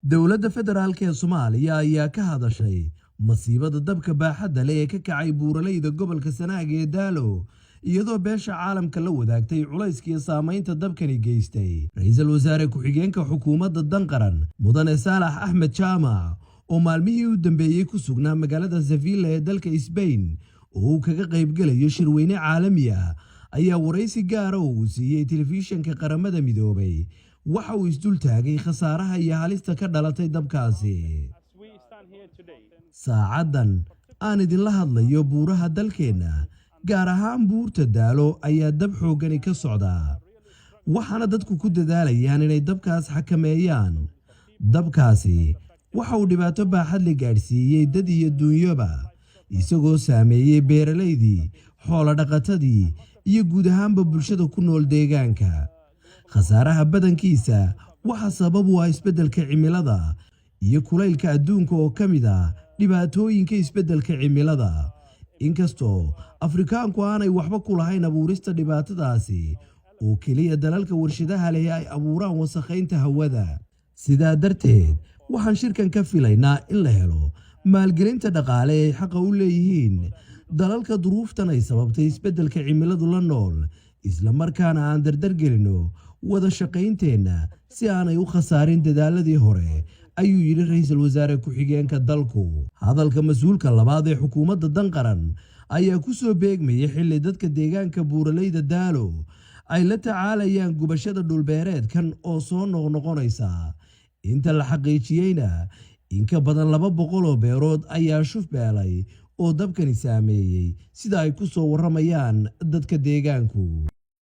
dowladda federaalka ee Soomaaliya ayaa ka hadashay masiibada dabka baaxadda leh ee ka kacay buuraleyda gobolka Sanaag ee Daalo iyadoo beesha caalamka la wadaagtay culayska iyo saameynta dabkani geystay. Ra'iisul Wasaare ku-xigeenka xukuumadda Danqaran Mudane Saalax Axmed Jaamac oo maalmihii u dambeeyay ku sugnaa magaalada Sevilla ee dalka Spain oo uu kaga qayb galayo shirweyne caalami ah ayaa waraysi gaar ah uu siiyay telefishinka qaramada midoobay waxa uu isdul taagay khasaaraha iyo halista ka dhalatay dabkaasi. saacadan aan idinla hadlayo buuraha dalkeena gaar ahaan buurta Daalo ayaa dab xoogani ka socda waxaana dadku ku dadaalayaan inay dabkaas xakameeyaan. dabkaasi waxa uu dhibaato baaxad la gaarsiiyay dad iyo dunyaba isagoo saameeyay beeraleydii, xoolo dhaqatadii iyo guud ahaanba bulshada ku nool deegaanka. khasaaraha badankiisa waxa sabab u ah isbeddelka cimilada iyo kulaylka adduunka oo ka mid ah dhibaatooyinka isbeddelka cimilada. inkastoo Afrikaanku aanay waxba ku lahayn abuurista dhibaatadaasi oo kaliya dalalka warshadaha leh ay abuuraan wasakhaynta hawada. sidaa darteed waxaan shirkan ka filaynaa in la helo maalgelinta dhaqaale ay xaq u leeyihiin dalalka duruuftan ay sababtay isbeddelka cimiladu la nool, isla markaana aan dardar gelino wada shaqaynteena si aanay u khasaarin dadaaladii hore, ayuu yiri ra'iisul wasaare ku-xigeenka dalku. hadalka mas'uulka labaad ee xukuumadda Danqaran ayaa ku soo beegmayay xilli dadka deegaanka buuraleyda Daalo ay la tacaalayaan gubashada dhulbeereedkan oo soo noqnoqonaysa. inta la xaqiijiyeyna in ka badan 200 oo beerood ayaa shuf beelay oo dabkani saameeyay sida ay ku soo waramayaan dadka deegaanku.